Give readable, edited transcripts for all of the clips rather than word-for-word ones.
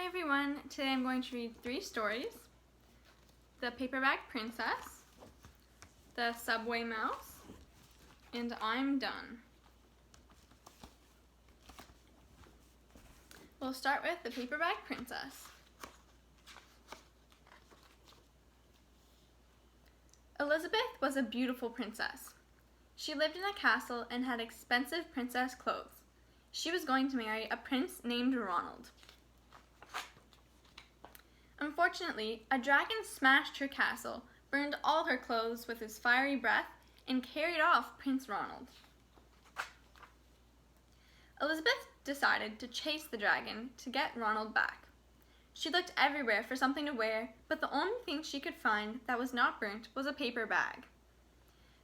Hi everyone, today I'm going to read 3 stories. The Paperback Princess, The Subway Mouse, and I'm Done. We'll start with The Paperback Princess. Elizabeth was a beautiful princess. She lived in a castle and had expensive princess clothes. She was going to marry a prince named Ronald. Unfortunately, a dragon smashed her castle, burned all her clothes with his fiery breath, and carried off Prince Ronald. Elizabeth decided to chase the dragon to get Ronald back. She looked everywhere for something to wear, but the only thing she could find that was not burnt was a paper bag.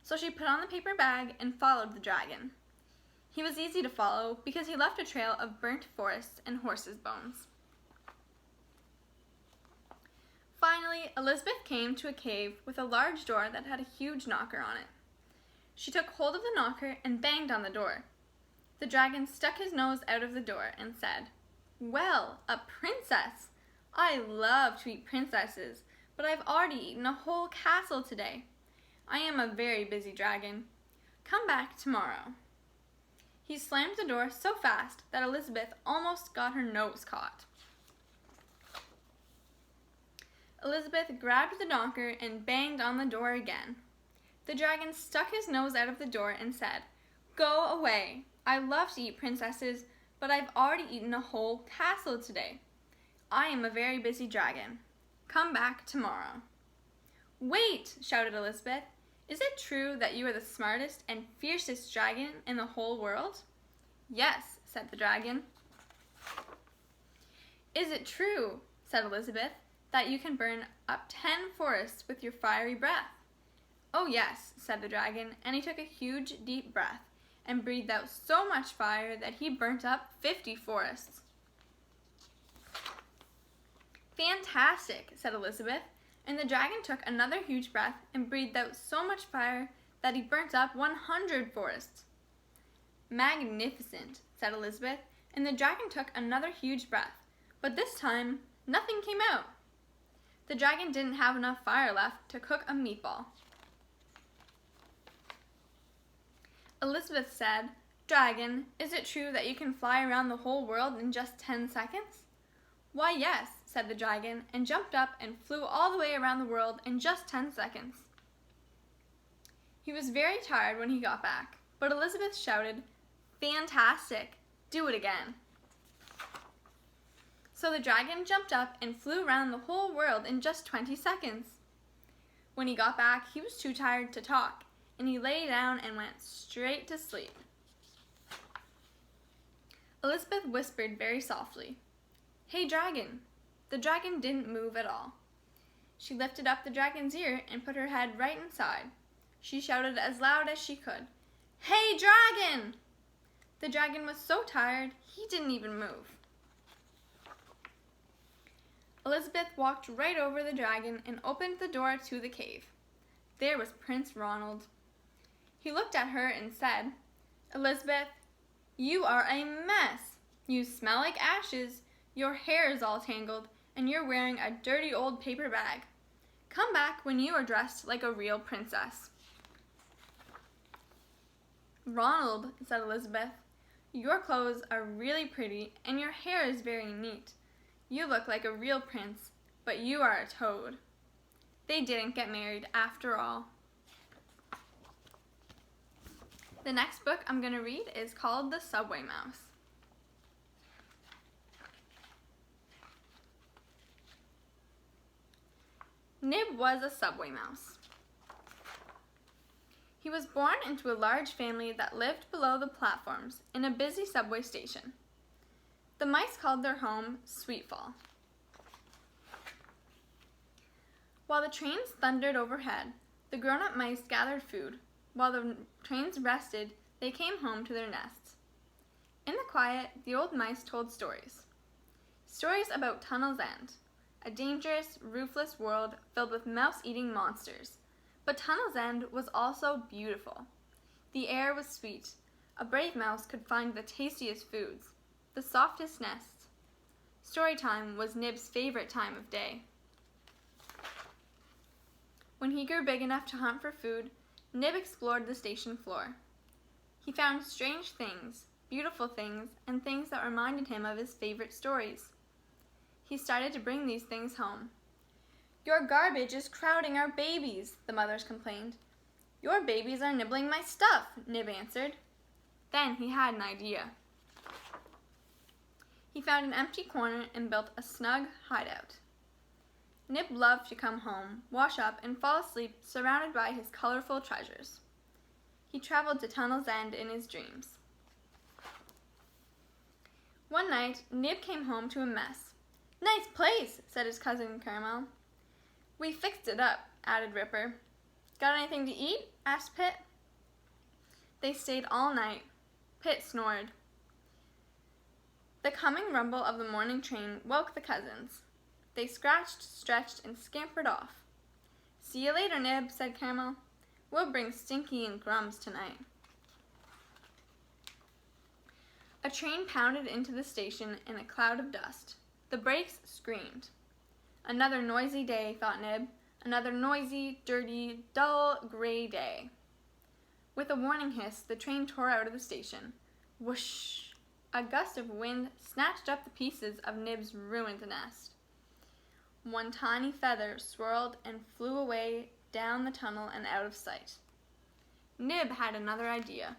So she put on the paper bag and followed the dragon. He was easy to follow because he left a trail of burnt forests and horses' bones. Finally, Elizabeth came to a cave with a large door that had a huge knocker on it. She took hold of the knocker and banged on the door. The dragon stuck his nose out of the door and said, "Well, a princess! I love to eat princesses, but I've already eaten a whole castle today. I am a very busy dragon. Come back tomorrow." He slammed the door so fast that Elizabeth almost got her nose caught. Elizabeth grabbed the knocker and banged on the door again. The dragon stuck his nose out of the door and said, "Go away. I love to eat princesses, but I've already eaten a whole castle today. I am a very busy dragon. Come back tomorrow." "Wait!" shouted Elizabeth. "Is it true that you are the smartest and fiercest dragon in the whole world?" "Yes," said the dragon. "Is it true," said Elizabeth, "that you can burn up 10 forests with your fiery breath?" "Oh yes," said the dragon, and he took a huge deep breath and breathed out so much fire that he burnt up 50 forests. "Fantastic," said Elizabeth, and the dragon took another huge breath and breathed out so much fire that he burnt up 100 forests. "Magnificent," said Elizabeth, and the dragon took another huge breath, but this time nothing came out. The dragon didn't have enough fire left to cook a meatball. Elizabeth said, "Dragon, is it true that you can fly around the whole world in just 10 seconds?" "Why, yes," said the dragon, and jumped up and flew all the way around the world in just 10 seconds. He was very tired when he got back, but Elizabeth shouted, "Fantastic! Do it again." So the dragon jumped up and flew around the whole world in just 20 seconds. When he got back, he was too tired to talk, and he lay down and went straight to sleep. Elizabeth whispered very softly, "Hey, dragon." The dragon didn't move at all. She lifted up the dragon's ear and put her head right inside. She shouted as loud as she could, "Hey, dragon!" The dragon was so tired, he didn't even move. Elizabeth walked right over the dragon and opened the door to the cave. There was Prince Ronald. He looked at her and said, "Elizabeth, you are a mess. You smell like ashes, your hair is all tangled, and you're wearing a dirty old paper bag. Come back when you are dressed like a real princess." "Ronald," said Elizabeth, "your clothes are really pretty and your hair is very neat. You look like a real prince, but you are a toad." They didn't get married after all. The next book I'm going to read is called The Subway Mouse. Nib was a subway mouse. He was born into a large family that lived below the platforms in a busy subway station. The mice called their home Sweetfall. While the trains thundered overhead, the grown-up mice gathered food. While the trains rested, they came home to their nests. In the quiet, the old mice told stories. Stories about Tunnel's End, a dangerous, roofless world filled with mouse-eating monsters. But Tunnel's End was also beautiful. The air was sweet. A brave mouse could find the tastiest foods, the softest nests. Storytime was Nib's favorite time of day. When he grew big enough to hunt for food, Nib explored the station floor. He found strange things, beautiful things, and things that reminded him of his favorite stories. He started to bring these things home. "Your garbage is crowding our babies," the mothers complained. "Your babies are nibbling my stuff," Nib answered. Then he had an idea. He found an empty corner and built a snug hideout. Nib loved to come home, wash up, and fall asleep surrounded by his colorful treasures. He traveled to Tunnel's End in his dreams. One night, Nib came home to a mess. "Nice place," said his cousin Caramel. "We fixed it up," added Ripper. "Got anything to eat?" asked Pit. They stayed all night. Pit snored. The coming rumble of the morning train woke the cousins. They scratched, stretched, and scampered off. "See you later, Nib," said Caramel. "We'll bring Stinky and Grums tonight." A train pounded into the station in a cloud of dust. The brakes screamed. Another noisy day, thought Nib. Another noisy, dirty, dull, gray day. With a warning hiss, the train tore out of the station. Whoosh! A gust of wind snatched up the pieces of Nib's ruined nest. One tiny feather swirled and flew away down the tunnel and out of sight. Nib had another idea.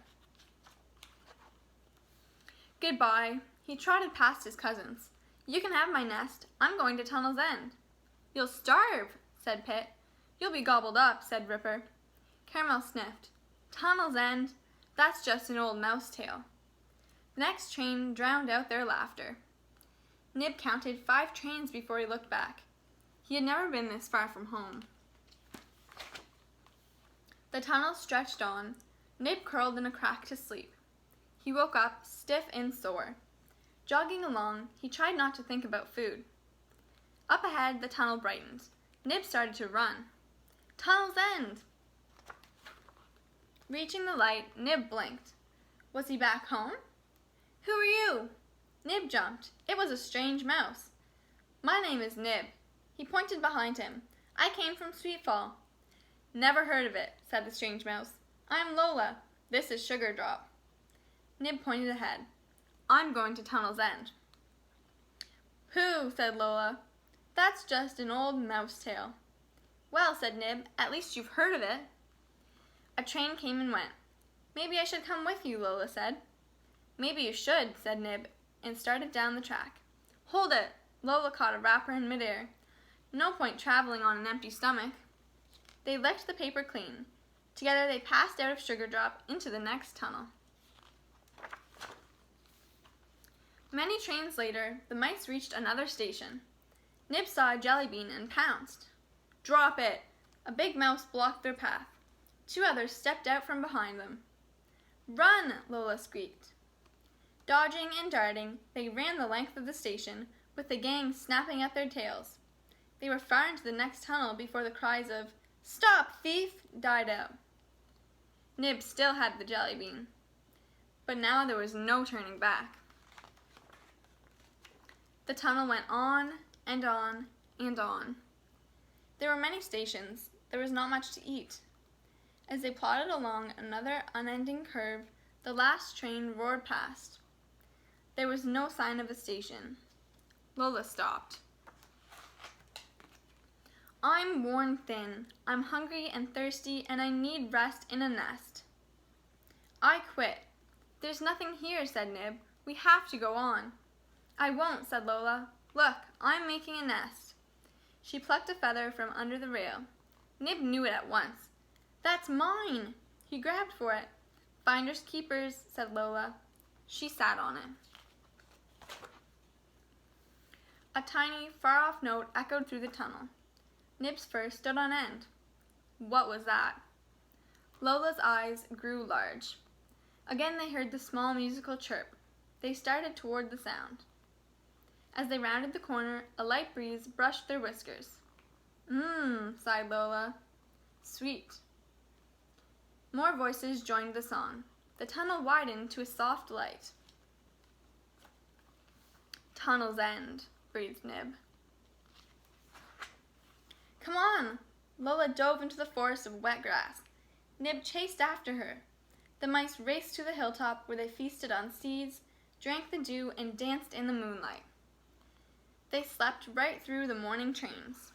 "Goodbye." He trotted past his cousins. "You can have my nest. I'm going to Tunnel's End." "You'll starve," said Pit. "You'll be gobbled up," said Ripper. Caramel sniffed. "Tunnel's End? That's just an old mouse tale." The next train drowned out their laughter. Nib counted 5 trains before he looked back. He had never been this far from home. The tunnel stretched on. Nib curled in a crack to sleep. He woke up stiff and sore. Jogging along, he tried not to think about food. Up ahead, the tunnel brightened. Nib started to run. "Tunnel's End!" Reaching the light, Nib blinked. Was he back home? "Who are you?" Nib jumped. It was a strange mouse. "My name is Nib." He pointed behind him. "I came from Sweetfall." "Never heard of it," said the strange mouse. "I'm Lola. This is Sugardrop." Nib pointed ahead. "I'm going to Tunnel's End." "Pooh," said Lola. "That's just an old mouse tale." "Well," said Nib, "at least you've heard of it." A train came and went. "Maybe I should come with you," Lola said. "Maybe you should," said Nib, and started down the track. "Hold it!" Lola caught a wrapper in midair. "No point traveling on an empty stomach." They licked the paper clean. Together they passed out of Sugardrop into the next tunnel. Many trains later, the mice reached another station. Nib saw a jelly bean and pounced. "Drop it!" A big mouse blocked their path. 2 others stepped out from behind them. "Run!" Lola squeaked. Dodging and darting, they ran the length of the station, with the gang snapping at their tails. They were far into the next tunnel before the cries of "Stop, thief!" died out. Nib still had the jelly bean. But now there was no turning back. The tunnel went on and on and on. There were many stations. There was not much to eat. As they plodded along another unending curve, the last train roared past. There was no sign of a station. Lola stopped. "I'm worn thin. I'm hungry and thirsty, and I need rest in a nest." "I quit." "There's nothing here," said Nib. "We have to go on." "I won't," said Lola. "Look, I'm making a nest." She plucked a feather from under the rail. Nib knew it at once. "That's mine!" He grabbed for it. "Finders keepers," said Lola. She sat on it. A tiny, far-off note echoed through the tunnel. Nib's fur stood on end. What was that? Lola's eyes grew large. Again they heard the small musical chirp. They started toward the sound. As they rounded the corner, a light breeze brushed their whiskers. Sighed Lola. Sweet. More voices joined the song. The tunnel widened to a soft light. Tunnel's End. breathed Nib. Come on! Lola dove into the forest of wet grass. Nib chased after her. The mice raced to the hilltop where they feasted on seeds, drank the dew, and danced in the moonlight. They slept right through the morning trains.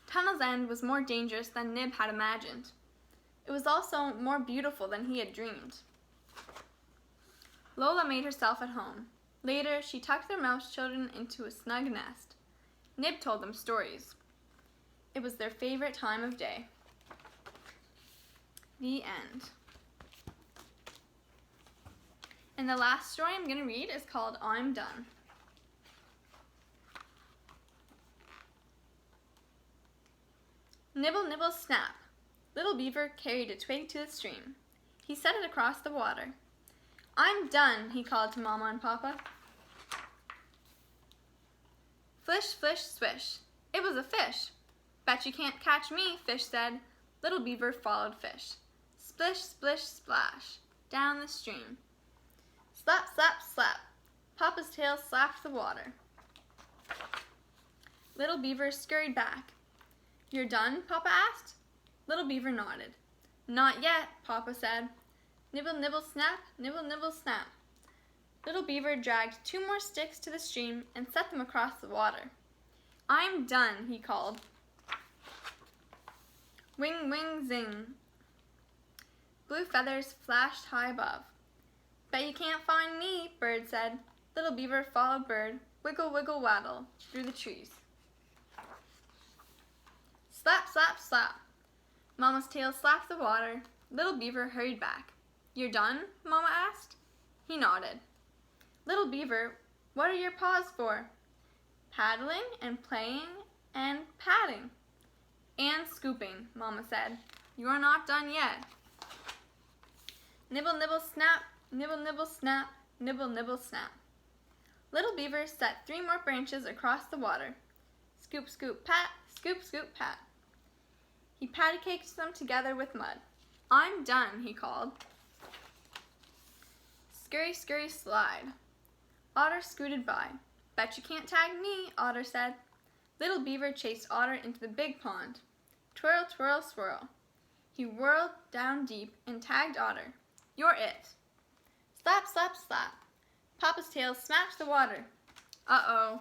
Tunnel's End was more dangerous than Nib had imagined. It was also more beautiful than he had dreamed. Lola made herself at home. Later, she tucked their mouse children into a snug nest. Nib told them stories. It was their favorite time of day. The end. And the last story I'm going to read is called I'm Done. Nibble, nibble, snap. Little Beaver carried a twig to the stream. He set it across the water. I'm done, he called to Mama and Papa. Flish, flish, swish. It was a fish. Bet you can't catch me, Fish said. Little Beaver followed Fish. Splish, splish, splash. Down the stream. Slap, slap, slap. Papa's tail slapped the water. Little Beaver scurried back. You're done? Papa asked. Little Beaver nodded. Not yet, Papa said. Nibble, nibble, snap, nibble, nibble, snap. Little Beaver dragged 2 more sticks to the stream and set them across the water. I'm done, he called. Wing, wing, zing. Blue feathers flashed high above. Bet you can't find me, Bird said. Little Beaver followed Bird, wiggle, wiggle, waddle, through the trees. Slap, slap, slap. Mama's tail slapped the water. Little Beaver hurried back. You're done? Mama asked. He nodded. Little Beaver, what are your paws for? Paddling and playing and patting. And scooping, Mama said. You're not done yet. Nibble, nibble, snap, nibble, nibble, snap, nibble, nibble, snap. Little Beaver set 3 more branches across the water. Scoop, scoop, pat, scoop, scoop, pat. He patty-caked them together with mud. I'm done, he called. Scurry, scurry, slide. Otter scooted by. Bet you can't tag me, Otter said. Little Beaver chased Otter into the big pond. Twirl, twirl, swirl. He whirled down deep and tagged Otter. You're it. Slap, slap, slap. Papa's tail smacked the water. Uh-oh.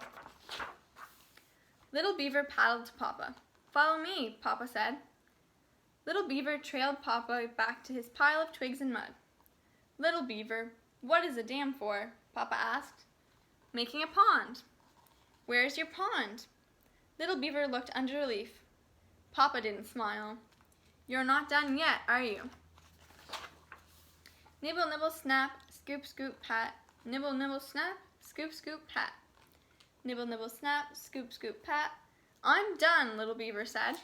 Little Beaver paddled to Papa. Follow me, Papa said. Little Beaver trailed Papa back to his pile of twigs and mud. Little Beaver, what is a dam for? Papa asked. Making a pond. Where's your pond? Little Beaver looked under a leaf. Papa didn't smile. You're not done yet, are you? Nibble, nibble, snap, scoop, scoop, pat. Nibble, nibble, snap, scoop, scoop, pat. Nibble, nibble, snap, scoop, scoop, pat. I'm done, Little Beaver said.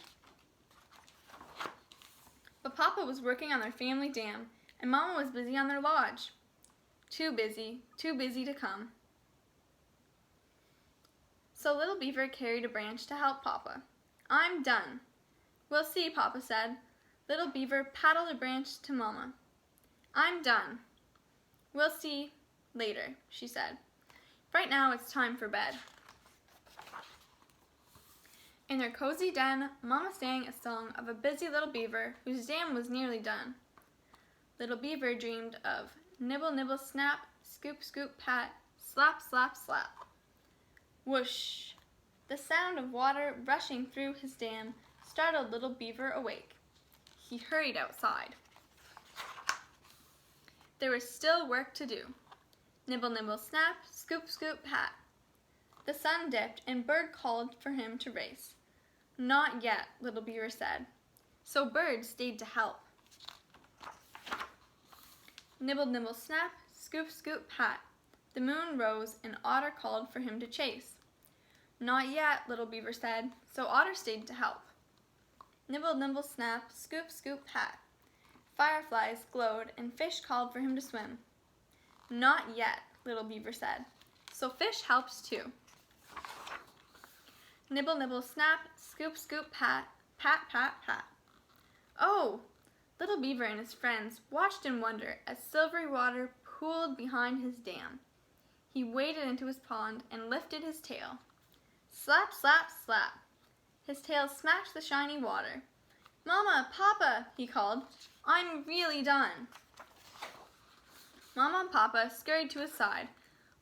But Papa was working on their family dam, and Mama was busy on their lodge. Too busy to come. So Little Beaver carried a branch to help Papa. I'm done. We'll see, Papa said. Little Beaver paddled a branch to Mama. I'm done. We'll see later, she said. Right now it's time for bed. In their cozy den, Mama sang a song of a busy little beaver whose dam was nearly done. Little Beaver dreamed of nibble, nibble, snap, scoop, scoop, pat, slap, slap, slap. Whoosh! The sound of water rushing through his dam startled Little Beaver awake. He hurried outside. There was still work to do. Nibble, nibble, snap, scoop, scoop, pat. The sun dipped and Bird called for him to race. Not yet, Little Beaver said. So Bird stayed to help. Nibble, nibble, snap, scoop, scoop, pat. The moon rose and Otter called for him to chase. Not yet, Little Beaver said, so Otter stayed to help. Nibble, nibble, snap, scoop, scoop, pat. Fireflies glowed and Fish called for him to swim. Not yet, Little Beaver said, so Fish helped too. Nibble, nibble, snap, scoop, scoop, pat, pat, pat, pat. Oh! Little Beaver and his friends watched in wonder as silvery water pooled behind his dam. He waded into his pond and lifted his tail. Slap, slap, slap. His tail smashed the shiny water. "Mama, Papa," he called, "I'm really done." Mama and Papa scurried to his side.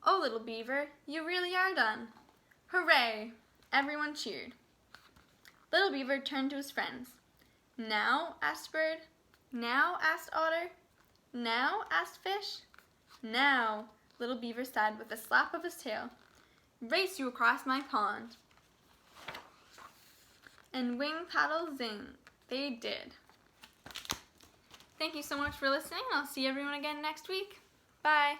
"Oh, little beaver, you really are done." "Hooray!" Everyone cheered. Little Beaver turned to his friends. "Now?" asked Bird. "Now?" asked Otter. "Now?" asked Fish. "Now," Little Beaver said with a slap of his tail. "Race you across my pond." And wing paddle zing, they did. Thank you so much for listening. I'll see everyone again next week. Bye.